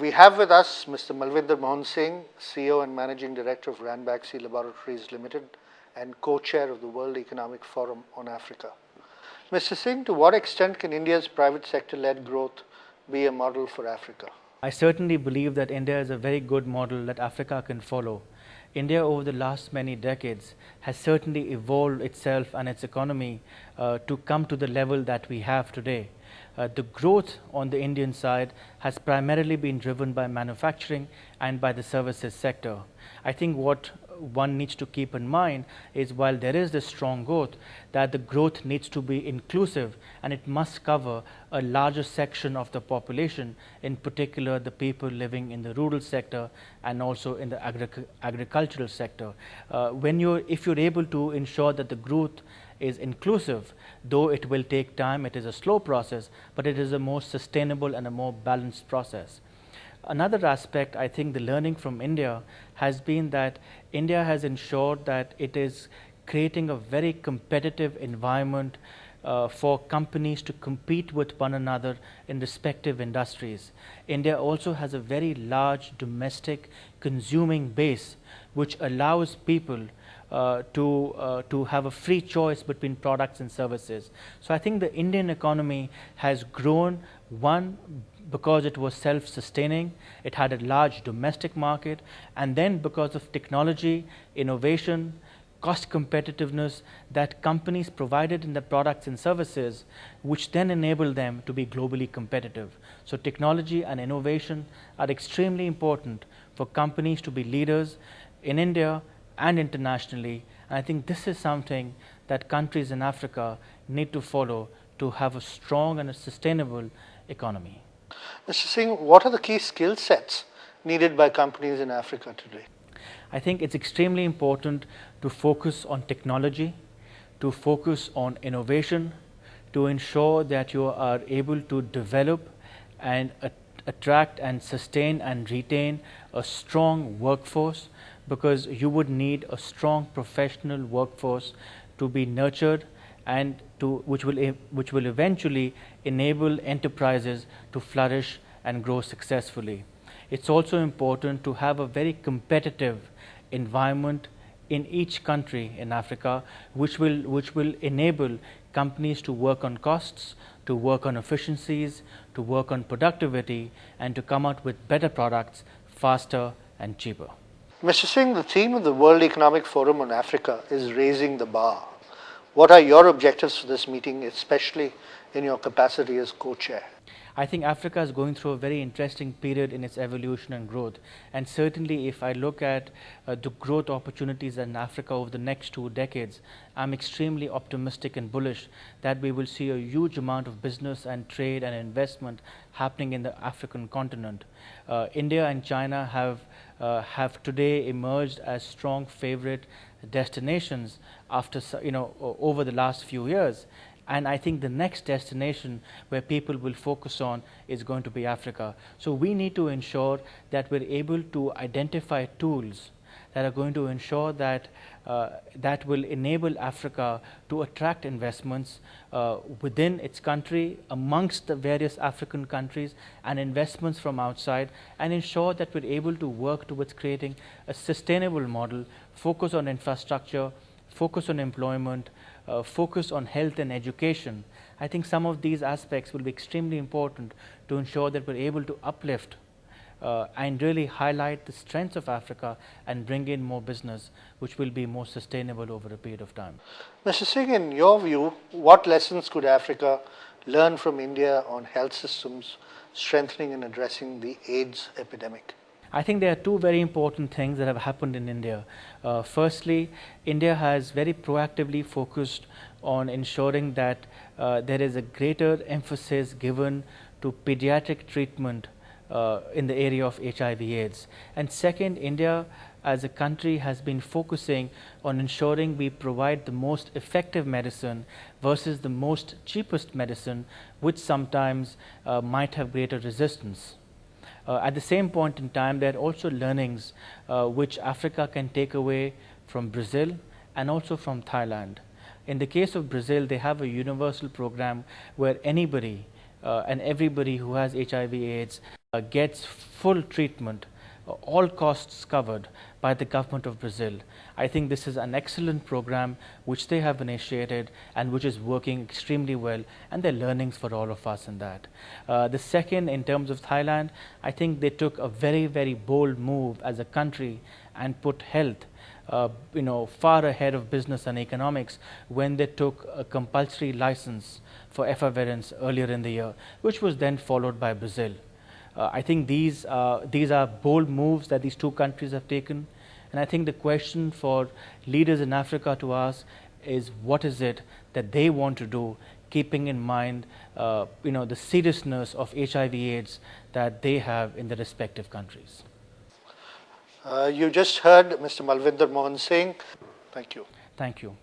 We have with us Mr. Malvinder Mohan Singh, CEO and Managing Director of Ranbaxy Laboratories Limited and co-chair of the World Economic Forum on Africa. Mr. Singh, to what extent can India's private sector-led growth be a model for Africa? I certainly believe that India is a very good model that Africa can follow. India over the last many decades has certainly evolved itself and its economy to come to the level that we have today. The growth on the Indian side has primarily been driven by manufacturing and by the services sector. I think what one needs to keep in mind is, while there is this strong growth, that the growth needs to be inclusive and it must cover a larger section of the population, in particular the people living in the rural sector and also in the agricultural sector. If you're able to ensure that the growth is inclusive, though it will take time, it is a slow process, but it is a more sustainable and a more balanced process. Another aspect, I think the learning from India has been that India has ensured that it is creating a very competitive environment for companies to compete with one another in respective industries. India also has a very large domestic consuming base, which allows people to have a free choice between products and services. So I think the Indian economy has grown, one, because it was self-sustaining, it had a large domestic market, and then because of technology, innovation, cost competitiveness that companies provided in the products and services, which then enable them to be globally competitive. So technology and innovation are extremely important for companies to be leaders in India and internationally. And I think this is something that countries in Africa need to follow to have a strong and a sustainable economy. Mr. Singh, what are the key skill sets needed by companies in Africa today? I think it's extremely important to focus on technology, to focus on innovation, to ensure that you are able to develop and attract and sustain and retain a strong workforce, because you would need a strong professional workforce to be nurtured and which will eventually enable enterprises to flourish and grow successfully. It's also important to have a very competitive environment in each country in Africa, which will enable companies to work on costs, to work on efficiencies, to work on productivity, and to come out with better products faster and cheaper. Mr. Singh, the theme of the World Economic Forum on Africa is raising the bar. What are your objectives for this meeting, especially in your capacity as co-chair? I think Africa is going through a very interesting period in its evolution and growth. And certainly if I look at the growth opportunities in Africa over the next 2 decades, I'm extremely optimistic and bullish that we will see a huge amount of business and trade and investment happening in the African continent. India and China have today emerged as strong favorite destinations after, over the last few years. And I think the next destination where people will focus on is going to be Africa. So we need to ensure that we're able to identify tools that are going to ensure that that will enable Africa to attract investments within its country, amongst the various African countries, and investments from outside, and ensure that we're able to work towards creating a sustainable model, focus on infrastructure, focus on employment, focus on health and education. I think some of these aspects will be extremely important to ensure that we're able to uplift and really highlight the strengths of Africa and bring in more business, which will be more sustainable over a period of time. Mr. Singh, in your view, what lessons could Africa learn from India on health systems, strengthening and addressing the AIDS epidemic? I think there are 2 very important things that have happened in India. Firstly, India has very proactively focused on ensuring that there is a greater emphasis given to pediatric treatment in the area of HIV/AIDS. And second, India as a country has been focusing on ensuring we provide the most effective medicine versus the most cheapest medicine, which sometimes might have greater resistance. At the same point in time, there are also learnings which Africa can take away from Brazil and also from Thailand. In the case of Brazil, they have a universal program where anybody and everybody who has HIV/AIDS gets full treatment, all costs covered by the government of Brazil. I think this is an excellent program which they have initiated and which is working extremely well, and there are learnings for all of us in that. The second, in terms of Thailand, I think they took a very, very bold move as a country and put health far ahead of business and economics when they took a compulsory license for effervescence earlier in the year, which was then followed by Brazil. I think these are bold moves that these two countries have taken, and I think the question for leaders in Africa to ask is, what is it that they want to do, keeping in mind the seriousness of HIV/AIDS that they have in their respective countries. You just heard Mr. Malvinder Mohan Singh. Thank you. Thank you.